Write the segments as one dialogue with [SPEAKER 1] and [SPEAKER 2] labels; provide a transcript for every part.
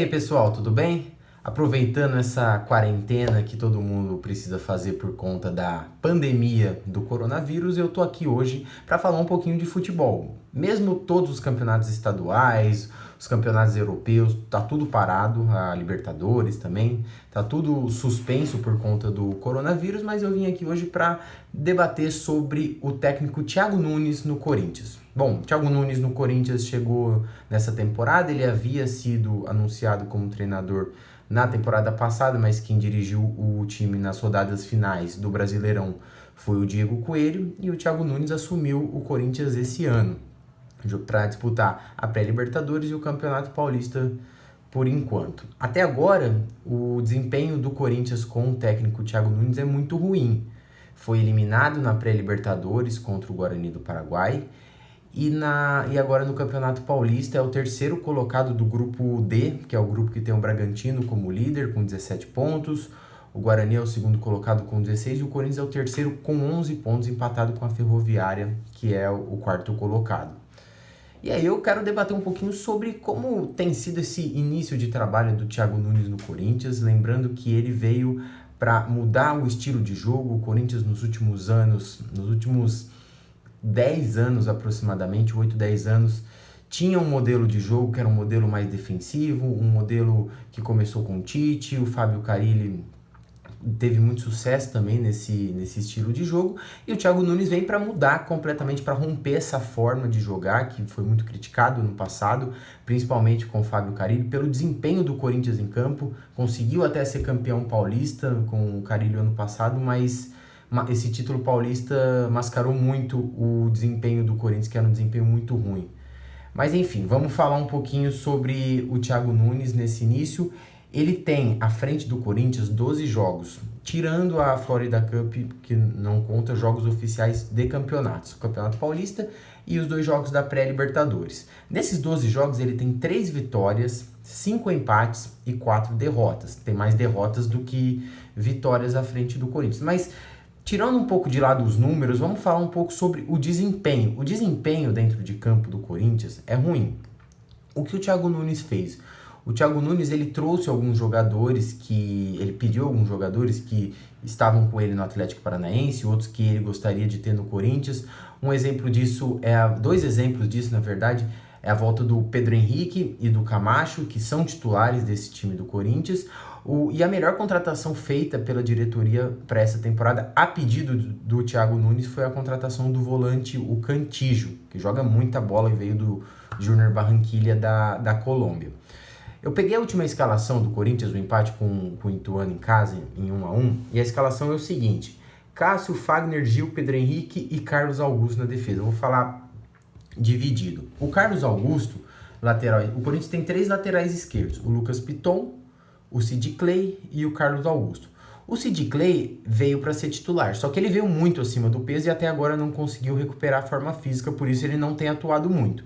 [SPEAKER 1] E aí pessoal, tudo bem? Aproveitando essa quarentena que todo mundo precisa fazer por conta da pandemia do coronavírus, eu tô aqui hoje para falar um pouquinho de futebol. Mesmo todos os campeonatos estaduais, os campeonatos europeus, tá tudo parado, a Libertadores também, tá tudo suspenso por conta do coronavírus, mas eu vim aqui hoje para debater sobre o técnico Thiago Nunes no Corinthians. Bom, Thiago Nunes no Corinthians chegou nessa temporada, ele havia sido anunciado como treinador na temporada passada, mas quem dirigiu o time nas rodadas finais do Brasileirão foi o Diego Coelho e o Thiago Nunes assumiu o Corinthians esse ano para disputar a pré-Libertadores e o Campeonato Paulista por enquanto. Até agora, o desempenho do Corinthians com o técnico Thiago Nunes é muito ruim. Foi eliminado na pré-Libertadores contra o Guarani do Paraguai e agora no Campeonato Paulista é o terceiro colocado do grupo D, que é o grupo que tem o Bragantino como líder com 17 pontos, o Guarani é o segundo colocado com 16 e o Corinthians é o terceiro com 11 pontos, empatado com a Ferroviária, que é o quarto colocado. E aí eu quero debater um pouquinho sobre como tem sido esse início de trabalho do Thiago Nunes no Corinthians, lembrando que ele veio para mudar o estilo de jogo. O Corinthians nos últimos 10 anos aproximadamente, 8, 10 anos, tinha um modelo de jogo que era um modelo mais defensivo, um modelo que começou com o Tite, o Fábio Carille teve muito sucesso também nesse estilo de jogo, e o Thiago Nunes vem para mudar completamente, para romper essa forma de jogar que foi muito criticado no passado, principalmente com o Fábio Carille, pelo desempenho do Corinthians em campo. Conseguiu até ser campeão paulista com o Carille ano passado, mas esse título paulista mascarou muito o desempenho do Corinthians, que era um desempenho muito ruim. Mas enfim, vamos falar um pouquinho sobre o Thiago Nunes nesse início. Ele tem à frente do Corinthians 12 jogos, tirando a Florida Cup, que não conta jogos oficiais de campeonatos, o Campeonato Paulista e os 2 jogos da pré-Libertadores. Nesses 12 jogos ele tem 3 vitórias, 5 empates e 4 derrotas. Tem mais derrotas do que vitórias à frente do Corinthians. Mas tirando um pouco de lado os números, vamos falar um pouco sobre o desempenho. O desempenho dentro de campo do Corinthians é ruim. O que o Thiago Nunes fez? O Thiago Nunes ele trouxe alguns jogadores ele pediu alguns jogadores que estavam com ele no Atlético Paranaense, outros que ele gostaria de ter no Corinthians. Dois exemplos disso, na verdade, é a volta do Pedro Henrique e do Camacho, que são titulares desse time do Corinthians. E a melhor contratação feita pela diretoria para essa temporada, a pedido do Thiago Nunes, foi a contratação do volante, o Cantillo, que joga muita bola e veio do Junior Barranquilla da Colômbia. Eu peguei a última escalação do Corinthians, o empate com o Ituano em casa, em 1-1, e a escalação é o seguinte: Cássio, Fagner, Gil, Pedro Henrique e Carlos Augusto na defesa. Eu vou falar dividido. O Carlos Augusto, lateral, o Corinthians tem 3 laterais esquerdos, o Lucas Piton, o Sid Clay e o Carlos Augusto. O Sid Clay veio para ser titular, só que ele veio muito acima do peso e até agora não conseguiu recuperar a forma física, por isso ele não tem atuado muito.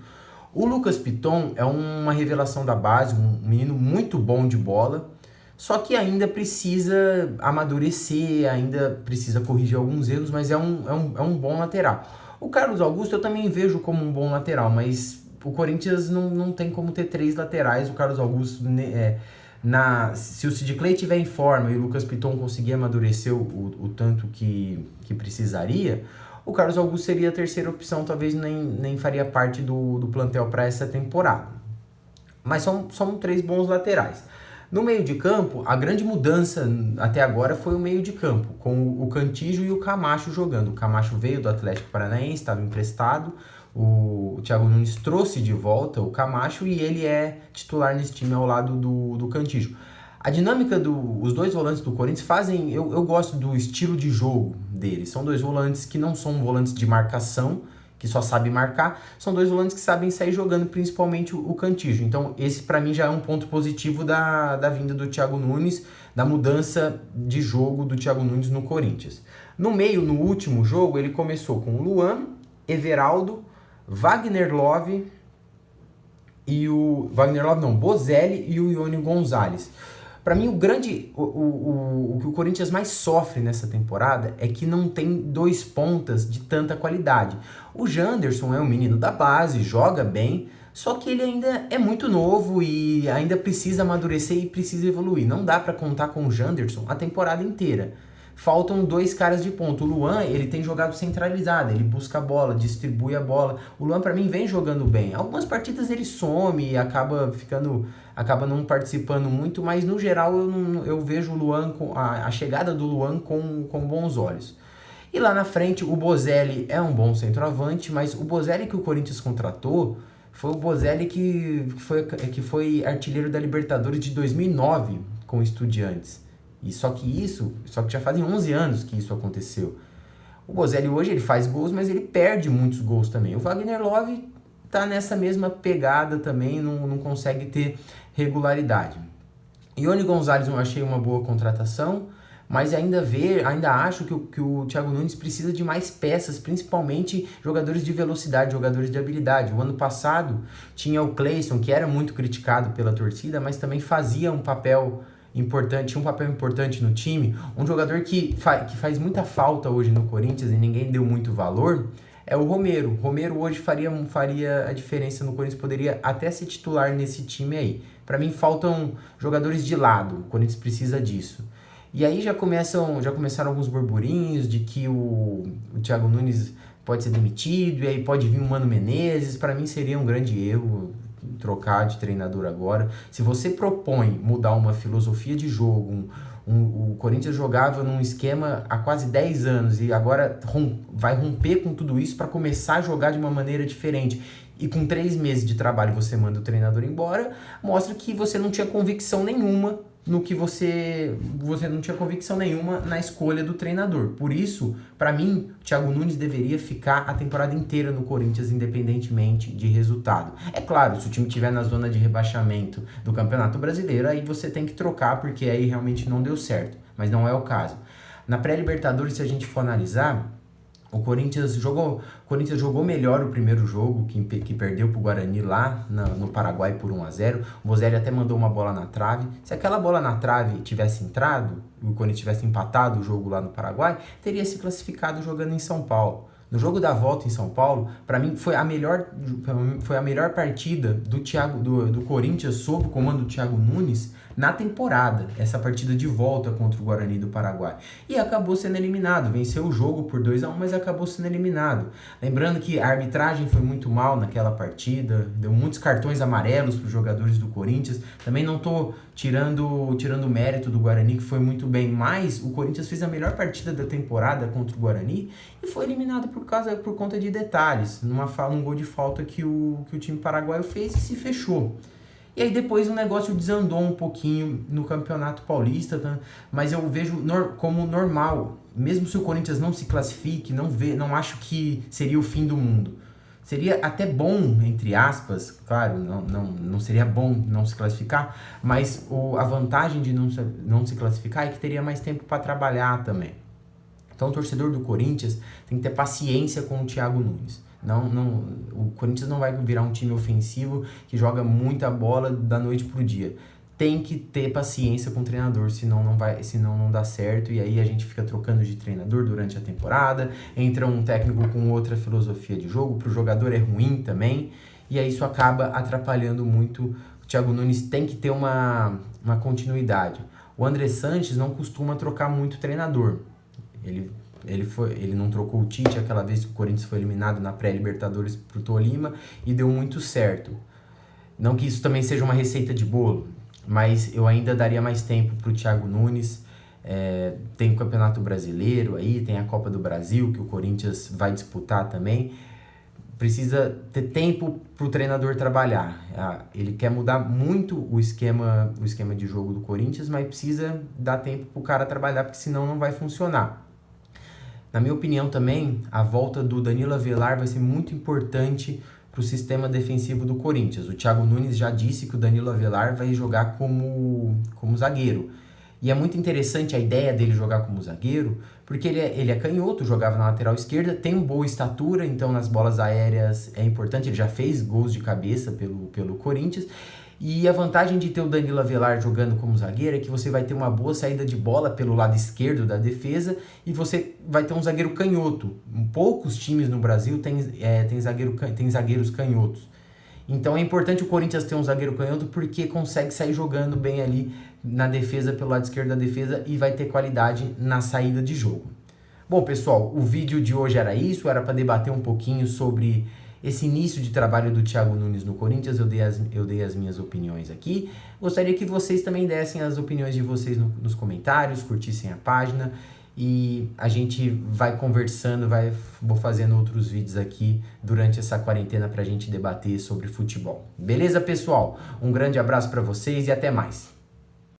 [SPEAKER 1] O Lucas Piton é uma revelação da base, um menino muito bom de bola, só que ainda precisa amadurecer, ainda precisa corrigir alguns erros, mas é um bom lateral. O Carlos Augusto eu também vejo como um bom lateral, mas o Corinthians não tem como ter 3 laterais. O Carlos Augusto, se o Sid Clay estiver em forma e o Lucas Piton conseguir amadurecer o tanto que precisaria, o Carlos Augusto seria a terceira opção, talvez nem faria parte do plantel para essa temporada. Mas são 3 bons laterais. No meio de campo, a grande mudança até agora foi o meio de campo, com o Cantillo e o Camacho jogando. O Camacho veio do Atlético Paranaense, estava emprestado, o Thiago Nunes trouxe de volta o Camacho e ele é titular nesse time ao lado do Cantillo. A dinâmica os 2 volantes do Corinthians fazem... Eu gosto do estilo de jogo deles. São 2 volantes que não são volantes de marcação, que só sabem marcar. São 2 volantes que sabem sair jogando, principalmente o Cantillo. Então, esse para mim já é um ponto positivo da vinda do Thiago Nunes, da mudança de jogo do Thiago Nunes no Corinthians. No meio, no último jogo, ele começou com o Luan, Everaldo, Wagner Love Bozelli e o Ione Gonzalez. Para mim, o que o Corinthians mais sofre nessa temporada é que não tem 2 pontas de tanta qualidade. O Janderson é um menino da base, joga bem, Só que ele ainda é muito novo e ainda precisa amadurecer e precisa evoluir. Não dá para contar com o Janderson a temporada inteira. Faltam dois caras de ponta. O Luan, ele tem jogado centralizado, ele busca a bola, distribui a bola. O Luan, para mim, vem jogando bem. Algumas partidas ele some e acaba não participando muito, mas no geral eu vejo o Luan, a chegada do Luan com bons olhos. E lá na frente, o Bozelli é um bom centroavante, mas o Bozelli que o Corinthians contratou foi o Bozelli que foi artilheiro da Libertadores de 2009 com o Estudiantes. E só que já fazem 11 anos que isso aconteceu. O Bozelli hoje ele faz gols, mas ele perde muitos gols também. O Wagner Love tá nessa mesma pegada também, não consegue ter regularidade. Ione Gonzalez eu achei uma boa contratação, mas ainda acho que o Thiago Nunes precisa de mais peças, principalmente jogadores de velocidade, jogadores de habilidade. O ano passado tinha o Cleison, que era muito criticado pela torcida, mas também fazia um papel importante no time. Um jogador que faz muita falta hoje no Corinthians e ninguém deu muito valor é o Romero. O Romero hoje faria a diferença no Corinthians, poderia até ser titular nesse time aí. Para mim faltam jogadores de lado, o Corinthians precisa disso. E aí já começaram alguns burburinhos de que o Thiago Nunes pode ser demitido, e aí pode vir o Mano Menezes. Para mim seria um grande erro trocar de treinador agora. Se você propõe mudar uma filosofia de jogo, o Corinthians jogava num esquema há quase 10 anos e agora vai romper com tudo isso para começar a jogar de uma maneira diferente. E com 3 meses de trabalho você manda o treinador embora, mostra que você não tinha convicção nenhuma no que você não tinha convicção nenhuma na escolha do treinador. Por isso, para mim, o Thiago Nunes deveria ficar a temporada inteira no Corinthians, independentemente de resultado. É claro, se o time estiver na zona de rebaixamento do Campeonato Brasileiro, aí você tem que trocar, porque aí realmente não deu certo. Mas não é o caso. Na pré-Libertadores, se a gente for analisar, o Corinthians jogou melhor o primeiro jogo, que perdeu pro Guarani lá no Paraguai por 1-0. O Bozelli até mandou uma bola na trave. Se aquela bola na trave tivesse entrado, e o Corinthians tivesse empatado o jogo lá no Paraguai, teria se classificado jogando em São Paulo. No jogo da volta em São Paulo, para mim foi a melhor partida do Corinthians sob o comando do Thiago Nunes na temporada, essa partida de volta contra o Guarani do Paraguai. E acabou sendo eliminado, venceu o jogo por 2-1, mas acabou sendo eliminado. Lembrando que a arbitragem foi muito mal naquela partida, deu muitos cartões amarelos para os jogadores do Corinthians. Também não estou tirando o mérito do Guarani, que foi muito bem, mas o Corinthians fez a melhor partida da temporada contra o Guarani e foi eliminado por conta de detalhes, num gol de falta que o time paraguaio fez e se fechou. E aí depois o negócio desandou um pouquinho no Campeonato Paulista, tá? Mas eu vejo como normal, mesmo se o Corinthians não se classifique, não acho que seria o fim do mundo. Seria até bom, entre aspas, claro, não seria bom não se classificar, mas a vantagem de não se classificar é que teria mais tempo para trabalhar também. Então o torcedor do Corinthians tem que ter paciência com o Thiago Nunes. O Corinthians não vai virar um time ofensivo que joga muita bola da noite pro dia. Tem que ter paciência com o treinador, senão não dá certo, e aí a gente fica trocando de treinador durante a temporada, entra um técnico com outra filosofia de jogo, pro jogador é ruim também, e aí isso acaba atrapalhando muito. O Thiago Nunes tem que ter uma continuidade. O André Sanches não costuma trocar muito treinador. Ele não trocou o Tite aquela vez que o Corinthians foi eliminado na pré-Libertadores pro Tolima e deu muito certo. Não que isso também seja uma receita de bolo, mas eu ainda daria mais tempo pro Thiago Nunes. Tem o Campeonato Brasileiro aí, tem a Copa do Brasil que o Corinthians vai disputar também. Precisa ter tempo pro treinador trabalhar. Ele quer mudar muito o esquema de jogo do Corinthians, mas precisa dar tempo pro cara trabalhar, porque senão não vai funcionar. Na minha opinião também, a volta do Danilo Avelar vai ser muito importante para o sistema defensivo do Corinthians. O Thiago Nunes já disse que o Danilo Avelar vai jogar como zagueiro. E é muito interessante a ideia dele jogar como zagueiro, porque ele é canhoto, jogava na lateral esquerda, tem uma boa estatura, então nas bolas aéreas é importante, ele já fez gols de cabeça pelo Corinthians. E a vantagem de ter o Danilo Avelar jogando como zagueiro é que você vai ter uma boa saída de bola pelo lado esquerdo da defesa e você vai ter um zagueiro canhoto. Poucos times no Brasil têm zagueiros canhotos. Então é importante o Corinthians ter um zagueiro canhoto porque consegue sair jogando bem ali na defesa, pelo lado esquerdo da defesa, e vai ter qualidade na saída de jogo. Bom, pessoal, o vídeo de hoje era isso, era para debater um pouquinho sobre esse início de trabalho do Thiago Nunes no Corinthians. Eu dei as minhas opiniões aqui. Gostaria que vocês também dessem as opiniões de vocês nos comentários, curtissem a página e a gente vai conversando, vou fazendo outros vídeos aqui durante essa quarentena para a gente debater sobre futebol. Beleza, pessoal? Um grande abraço para vocês e até mais.